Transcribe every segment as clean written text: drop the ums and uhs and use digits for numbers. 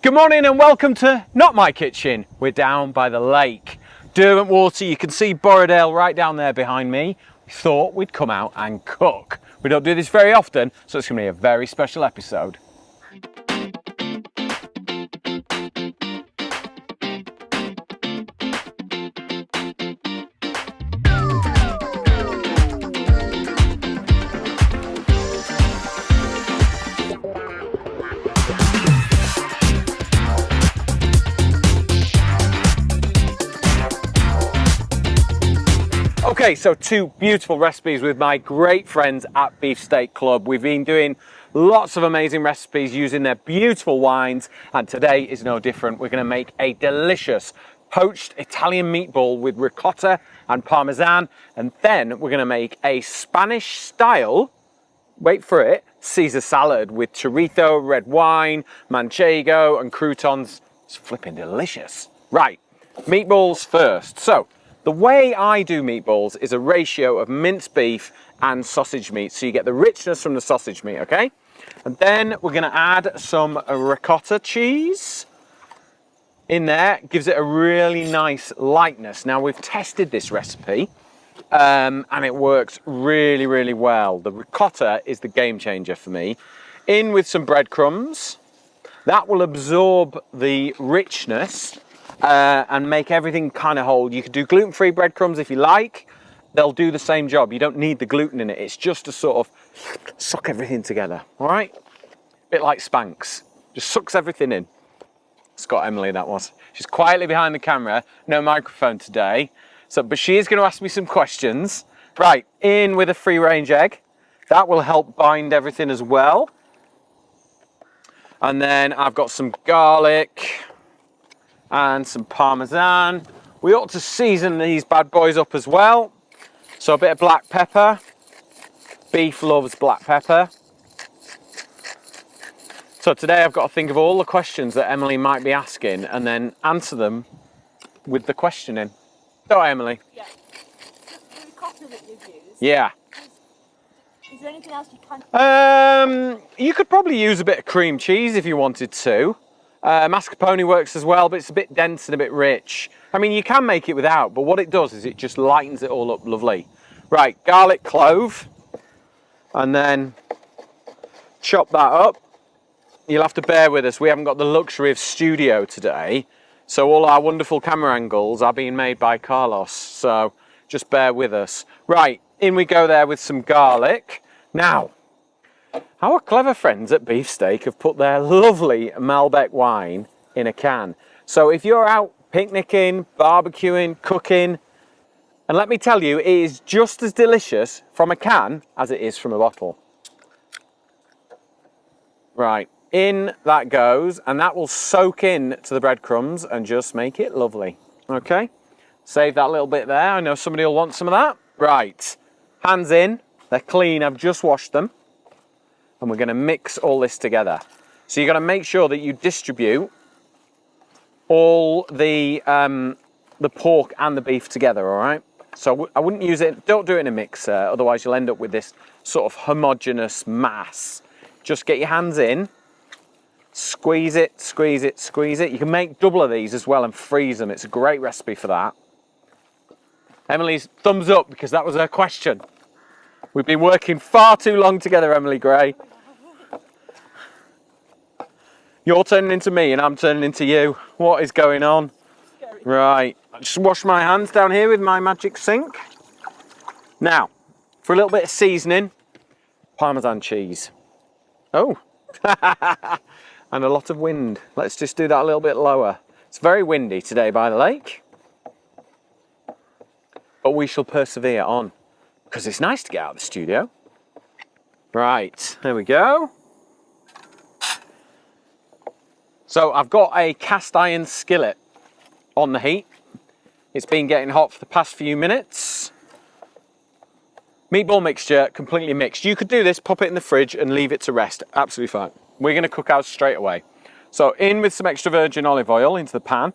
Good morning and welcome to Not My Kitchen. We're down by the lake. Derwent water, you can see Borrowdale right down there behind me. We thought we'd come out and cook. We don't do this very often, so it's going to be a very special episode. Okay, so two beautiful recipes with my great friends at Beefsteak Club. We've been doing lots of amazing recipes using their beautiful wines, and today is no different. We're going to make a delicious poached Italian meatball with ricotta and parmesan, and then we're going to make a Spanish style, wait for it, Caesar salad with chorizo, red wine, manchego and croutons. It's flipping delicious. Right, meatballs first. So the way I do meatballs is a ratio of minced beef and sausage meat. So you get the richness from the sausage meat, okay? And then we're gonna add some ricotta cheese in there. Gives it a really nice lightness. Now we've tested this recipe and it works really, really well. The ricotta is the game changer for me. In with some breadcrumbs. That will absorb the richness and make everything kind of whole. You could do gluten-free breadcrumbs if you like. They'll do the same job. You don't need the gluten in it. It's just to sort of suck everything together, all right? Bit like Spanx, just sucks everything in. Scott Emily, that was. She's quietly behind the camera, no microphone today. But she is going to ask me some questions. Right, in with a free-range egg. That will help bind everything as well. And then I've got some garlic and some parmesan. We ought to season these bad boys up as well. So a bit of black pepper. Beef loves black pepper. So today I've got to think of all the questions that Emily might be asking and then answer them with the questioning. Don't I, Emily? Yeah. The ricotta that you've used. Yeah. Is there anything else you can? You could probably use a bit of cream cheese if you wanted to. Mascarpone works as well, but it's a bit dense and a bit rich. I mean, you can make it without, but what it does is it just lightens it all up lovely. Right, garlic clove, and then chop that up. You'll have to bear with us. We haven't got the luxury of studio today, so all our wonderful camera angles are being made by Carlos, so just bear with us. Right, in we go there with some garlic. Now, our clever friends at Beefsteak have put their lovely Malbec wine in a can. So if you're out picnicking, barbecuing, cooking, and let me tell you, it is just as delicious from a can as it is from a bottle. Right, in that goes, and that will soak in to the breadcrumbs and just make it lovely. Okay, save that little bit there. I know somebody will want some of that. Right, hands in, they're clean, I've just washed them. And we're going to mix all this together. So you've got to make sure that you distribute all the pork and the beef together, all right? So I wouldn't use it, don't do it in a mixer, otherwise you'll end up with this sort of homogeneous mass. Just get your hands in, squeeze it, squeeze it, squeeze it. You can make double of these as well and freeze them. It's a great recipe for that. Emily's thumbs up because that was her question. We've been working far too long together, Emily Gray. You're turning into me and I'm turning into you. What is going on? Scary. Right, I just wash my hands down here with my magic sink. Now, for a little bit of seasoning, Parmesan cheese. Oh, and a lot of wind. Let's just do that a little bit lower. It's very windy today by the lake, but we shall persevere on. Because it's nice to get out of the studio. Right, there we go. So I've got a cast iron skillet on the heat. It's been getting hot for the past few minutes. Meatball mixture, completely mixed. You could do this, pop it in the fridge and leave it to rest. Absolutely fine. We're going to cook ours straight away. So in with some extra virgin olive oil into the pan.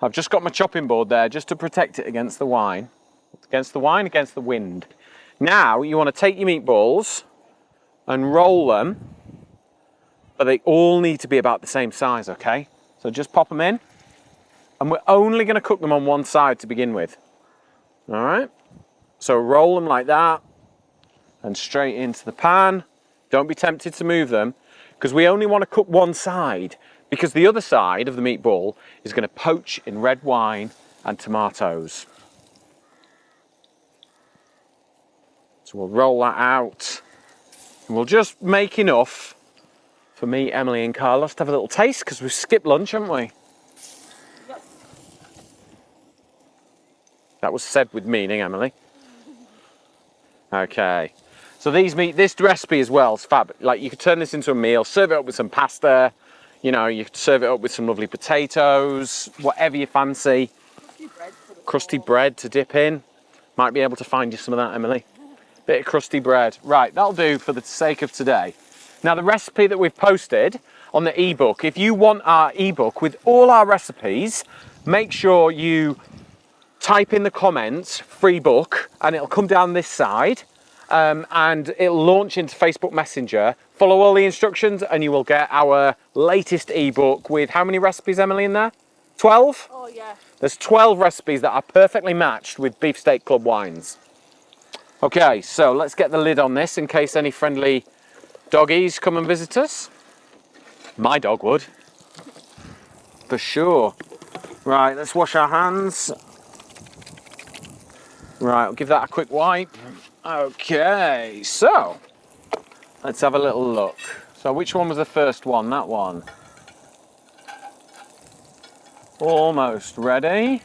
I've just got my chopping board there just to protect it against the wine. Against the wine, against the wind. Now you want to take your meatballs and roll them but they all need to be about the same size, okay? So just pop them in, and we're only going to cook them on one side to begin with. All right? So roll them like that, and straight into the pan. Don't be tempted to move them, because we only want to cook one side, because the other side of the meatball is going to poach in red wine and tomatoes. So we'll roll that out, and we'll just make enough for me, Emily and Carlos to have a little taste, because we've skipped lunch, haven't we? Yep. That was said with meaning, Emily. Okay. So this recipe as well is fab. Like, you could turn this into a meal, serve it up with some pasta, you know, you could serve it up with some lovely potatoes, whatever you fancy. Crusty bread to dip in. Might be able to find you some of that, Emily. Bit of crusty bread. Right, that'll do for the sake of today. Now, the recipe that we've posted on the ebook, if you want our ebook with all our recipes, make sure you type in the comments free book, and it'll come down this side, and it'll launch into Facebook Messenger. Follow all the instructions and you will get our latest ebook with how many recipes, Emily, in there? 12? Oh, yeah. There's 12 recipes that are perfectly matched with Beefsteak Club wines. Okay, so let's get the lid on this in case any friendly doggies come and visit us. My dog would, for sure. Right, let's wash our hands. Right, I'll give that a quick wipe. Okay, so let's have a little look. So which one was the first one? That one. Almost ready.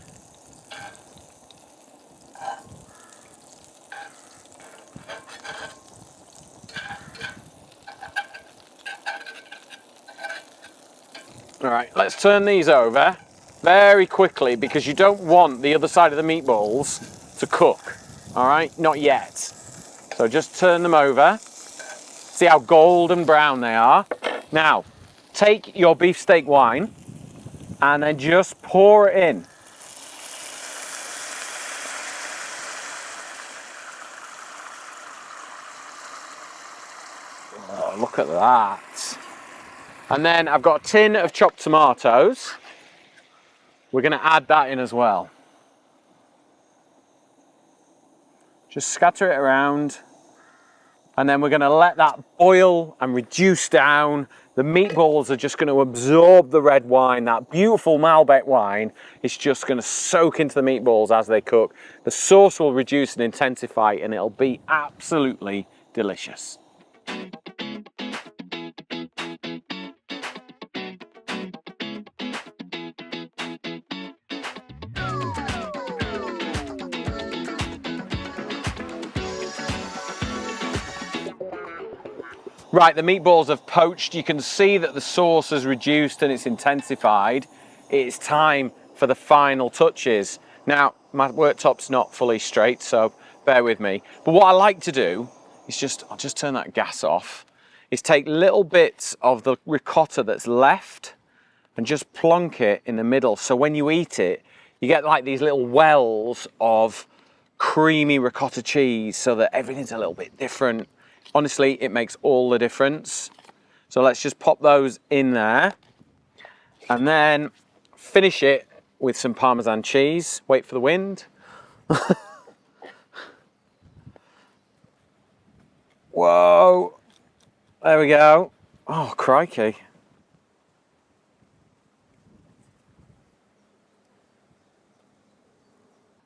All right, let's turn these over very quickly, because you don't want the other side of the meatballs to cook. All right, not yet. So just turn them over. See how golden brown they are. Now, take your beefsteak wine and then just pour it in. Oh, look at that. And then I've got a tin of chopped tomatoes. We're going to add that in as well. Just scatter it around. And then we're going to let that boil and reduce down. The meatballs are just going to absorb the red wine. That beautiful Malbec wine is just going to soak into the meatballs as they cook. The sauce will reduce and intensify, and it'll be absolutely delicious. Right, the meatballs have poached. You can see that the sauce has reduced and it's intensified. It's time for the final touches. Now, my worktop's not fully straight, so bear with me. But what I like to do is I'll just turn that gas off, is take little bits of the ricotta that's left and just plonk it in the middle. So when you eat it, you get like these little wells of creamy ricotta cheese, so that everything's a little bit different. Honestly, it makes all the difference. So let's just pop those in there and then finish it with some Parmesan cheese. Wait for the wind. Whoa, there we go. Oh, crikey.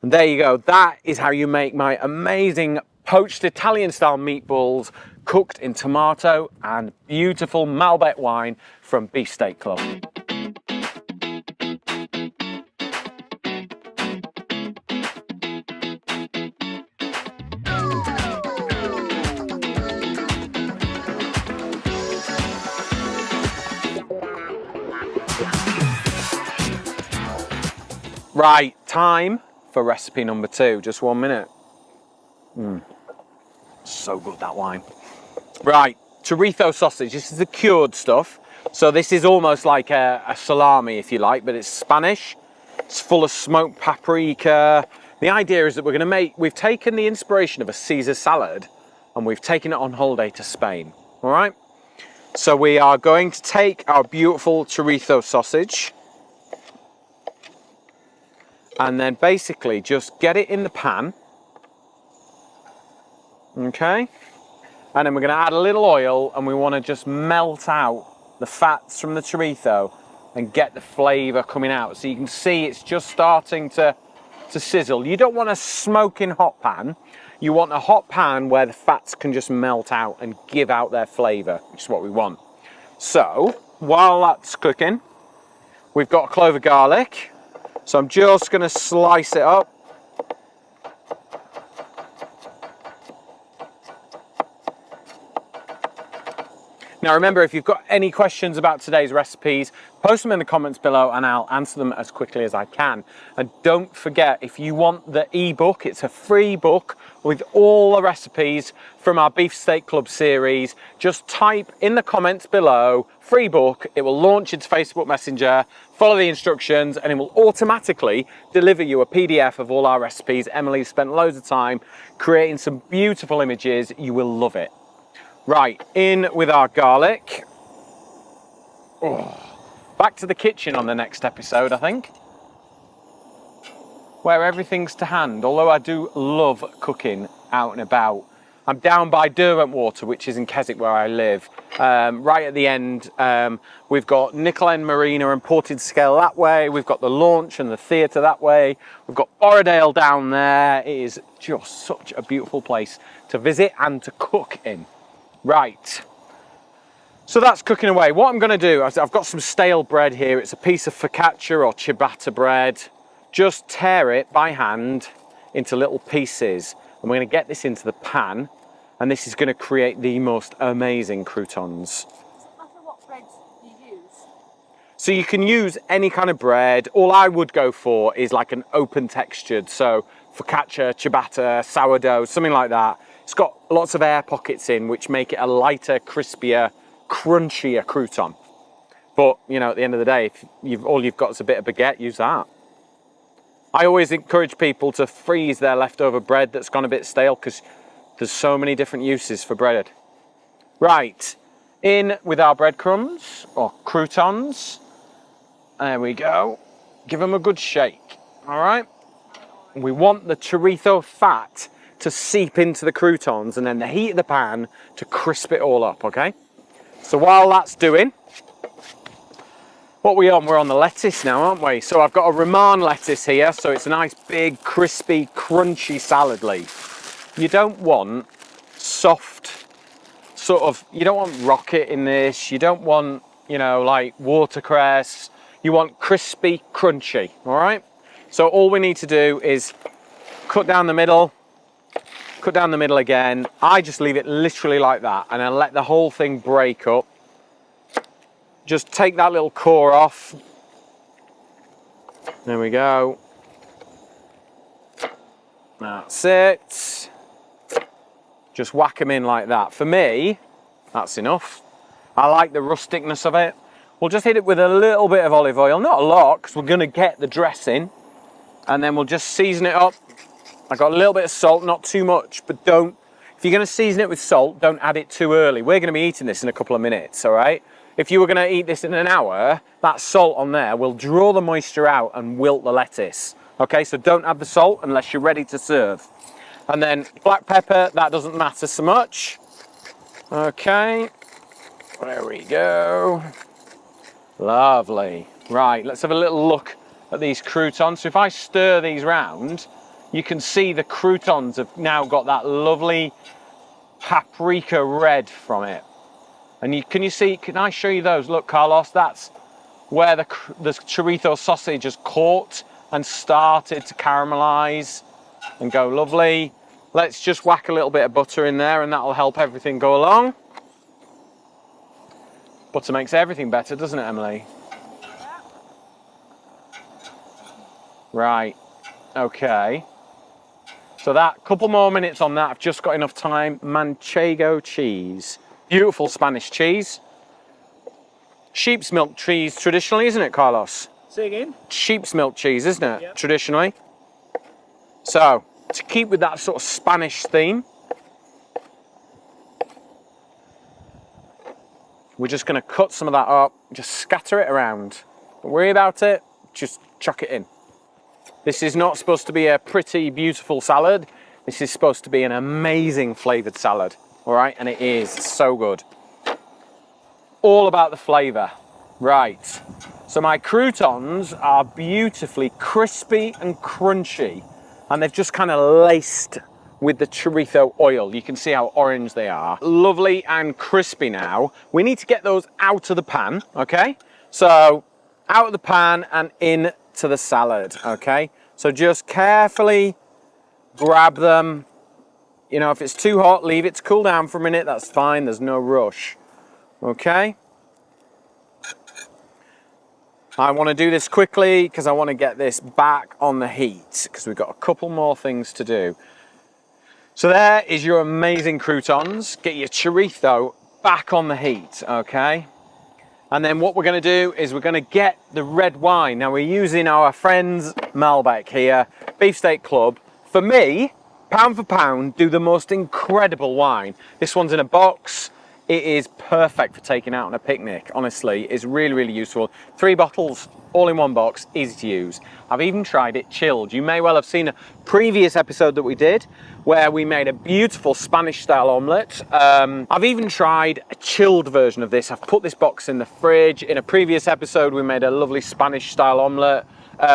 And there you go. That is how you make my amazing poached Italian style meatballs cooked in tomato and beautiful Malbec wine from Beefsteak Club. Right, time for recipe number 2. Just 1 minute. So good, that wine. Right, chorizo sausage. This is the cured stuff. So this is almost like a salami, if you like, but it's Spanish. It's full of smoked paprika. The idea is that we've taken the inspiration of a Caesar salad and we've taken it on holiday to Spain. All right? So we are going to take our beautiful chorizo sausage and then basically just get it in the pan. Okay. And then we're going to add a little oil, and we want to just melt out the fats from the chorizo and get the flavour coming out. So you can see it's just starting to sizzle. You don't want a smoking hot pan. You want a hot pan where the fats can just melt out and give out their flavour, which is what we want. So while that's cooking, we've got a clove of garlic. So I'm just going to slice it up. Now remember, if you've got any questions about today's recipes, post them in the comments below and I'll answer them as quickly as I can. And don't forget, if you want the ebook, it's a free book with all the recipes from our Beef Steak Club series. Just type in the comments below, free book, it will launch into Facebook Messenger, follow the instructions, and it will automatically deliver you a PDF of all our recipes. Emily spent loads of time creating some beautiful images. You will love it. Right, in with our garlic. Oh, back to the kitchen on the next episode, I think, where everything's to hand, although I do love cooking out and about. I'm down by Derwentwater, which is in Keswick where I live. Right at the end, we've got Nickel End Marina and Portage Scale that way. We've got the launch and the theatre that way. We've got Borrowdale down there. It is just such a beautiful place to visit and to cook in. Right, so that's cooking away. What I'm going to do is I've got some stale bread here. It's a piece of focaccia or ciabatta bread. Just tear it by hand into little pieces. And we're going to get this into the pan, and this is going to create the most amazing croutons. Does it matter what bread you use? So you can use any kind of bread. All I would go for is like an open textured, so focaccia, ciabatta, sourdough, something like that. It's got lots of air pockets in, which make it a lighter, crispier, crunchier crouton. But, you know, at the end of the day, if all you've got is a bit of baguette, use that. I always encourage people to freeze their leftover bread that's gone a bit stale, because there's so many different uses for bread. Right, in with our breadcrumbs, or croutons. There we go. Give them a good shake, all right? We want the chorizo fat to seep into the croutons, and then the heat of the pan to crisp it all up, okay? So while that's doing, what are we on? We're on the lettuce now, aren't we? So I've got a romaine lettuce here, so it's a nice big, crispy, crunchy salad leaf. You don't want soft, sort of, you don't want rocket in this, you don't want, you know, like watercress, you want crispy, crunchy, all right? So all we need to do is cut down the middle again. I just leave it literally like that, and then let the whole thing break up. Just take that little core off. There we go. That's it. Just whack them in like that. For me, that's enough. I like the rusticness of it. We'll just hit it with a little bit of olive oil, not a lot, because we're going to get the dressing, and then we'll just season it up. I got a little bit of salt, not too much, but don't, if you're going to season it with salt, don't add it too early. We're going to be eating this in a couple of minutes, all right? If you were going to eat this in an hour, that salt on there will draw the moisture out and wilt the lettuce. Okay, so don't add the salt unless you're ready to serve. And then black pepper, that doesn't matter so much. Okay, there we go. Lovely. Right, let's have a little look at these croutons. So if I stir these round, you can see the croutons have now got that lovely paprika red from it. And can you see, can I show you those? Look, Carlos, that's where the chorizo sausage has caught and started to caramelize and go lovely. Let's just whack a little bit of butter in there, and that'll help everything go along. Butter makes everything better, doesn't it, Emily? Yeah. Right, okay. So that, couple more minutes on that, I've just got enough time. Manchego cheese. Beautiful Spanish cheese. Sheep's milk cheese traditionally, isn't it, Carlos? Say again? Sheep's milk cheese, isn't it? Yep. Traditionally. So, to keep with that sort of Spanish theme, We're just going to cut some of that up, just scatter it around. Don't worry about it, just chuck it in. This is not supposed to be a pretty, beautiful salad. This is supposed to be an amazing flavored salad, all right? And it is so good. All about the flavor. Right, so my croutons are beautifully crispy and crunchy, and they've just kind of laced with the chorizo oil. You can see how orange they are. Lovely and crispy now. We need to get those out of the pan, okay? So out of the pan and into the salad, okay? So just carefully grab them. You know, if it's too hot, leave it to cool down for a minute. That's fine, there's no rush, okay? I want to do this quickly because I want to get this back on the heat because we've got a couple more things to do. So there is your amazing croutons. Get your chorizo back on the heat, okay? And then what we're going to do is we're going to get the red wine. Now we're using our friends Malbec here, Beefsteak Club. For me, pound for pound, do the most incredible wine. This one's in a box. It is perfect for taking out on a picnic, honestly. It's really, really useful. 3 bottles, all in one box, easy to use. I've even tried it chilled. You may well have seen a previous episode that we did where we made a beautiful Spanish-style omelette. I've even tried a chilled version of this. I've put this box in the fridge. In a previous episode, we made a lovely Spanish-style omelette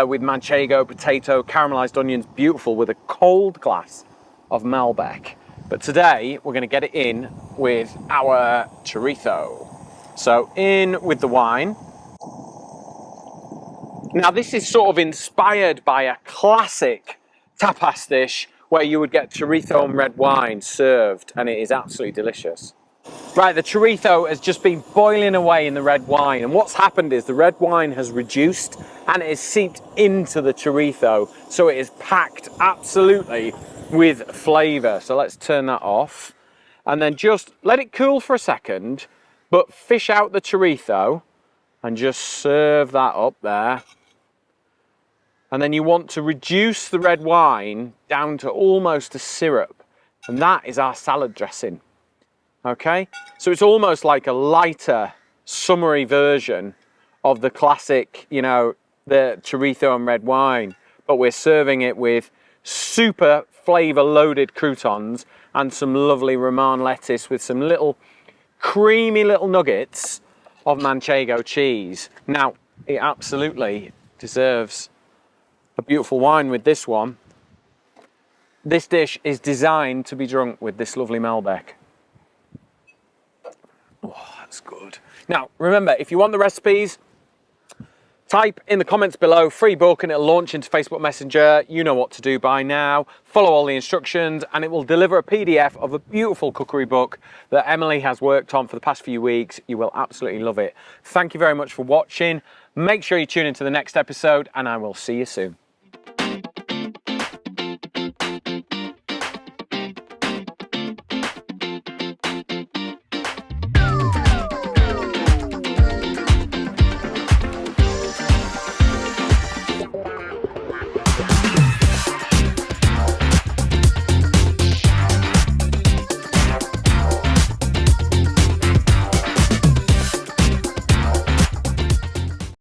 with manchego, potato, caramelized onions, beautiful, with a cold glass of Malbec. But today, we're going to get it in with our chorizo. So in with the wine. Now this is sort of inspired by a classic tapas dish where you would get chorizo and red wine served, and it is absolutely delicious. Right, the chorizo has just been boiling away in the red wine, and what's happened is the red wine has reduced and it is seeped into the chorizo, so it is packed absolutely with flavour. So let's turn that off and then just let it cool for a second, but fish out the chorizo and just serve that up there. And then you want to reduce the red wine down to almost a syrup, and that is our salad dressing. Okay, so it's almost like a lighter, summery version of the classic, you know, the chorizo and red wine, but we're serving it with super flavor loaded croutons and some lovely romaine lettuce with some little creamy little nuggets of manchego cheese. Now, it absolutely deserves a beautiful wine with this one. This dish is designed to be drunk with this lovely Malbec. Oh, that's good. Now, remember, if you want the recipes, type in the comments below, free book, and it'll launch into Facebook Messenger. You know what to do by now. Follow all the instructions and it will deliver a PDF of a beautiful cookery book that Emily has worked on for the past few weeks. You will absolutely love it. Thank you very much for watching. Make sure you tune into the next episode and I will see you soon.